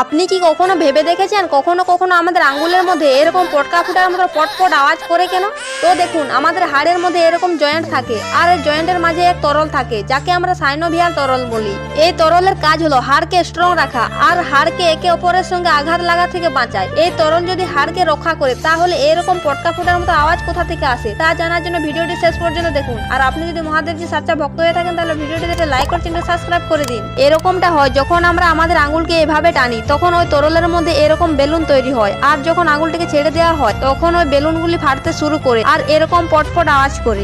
আপনি কি কখনো ভেবে দেখেছেন কখনো কখনো আমাদের আঙ্গুলের মধ্যে এরকম পটকা ফুটার মতো পটপট আওয়াজ করে কেন? তো দেখুন, আমাদের হাড়ের মধ্যে এরকম জয়েন্ট থাকে, আর এই জয়েন্টের মাঝে এক তরল থাকে যাকে আমরা সাইনোভিয়াল তরল বলি। এই তরলের কাজ হলো হাড়কে স্ট্রং রাখা আর হাড়কে একে অপরের সঙ্গে আঘাত লাগা থেকে বাঁচায়। এই তরল যদি হাড়কে রক্ষা করে, তাহলে এরকম পটকা ফুটার মতো আওয়াজ কোথা থেকে আসে তা জানার জন্য ভিডিওটি শেষ পর্যন্ত দেখুন। আর আপনি যদি মহাদেবজি সাচ্চা ভক্ত হয়ে থাকেন, তাহলে ভিডিওটিতে লাইক আর চ্যানেল সাবস্ক্রাইব করে দিন। এরকমটা হয় যখন আমরা আমাদের আঙুলকে এভাবে টানি, তখন ওই তরলের মধ্যে এরকম বেলুন তৈরি হয়, আর যখন আঙুলটিকে ছেড়ে দেওয়া হয় তখন ওই বেলুনগুলি ফাটতে শুরু করে আর এরকম পটপট আওয়াজ করে।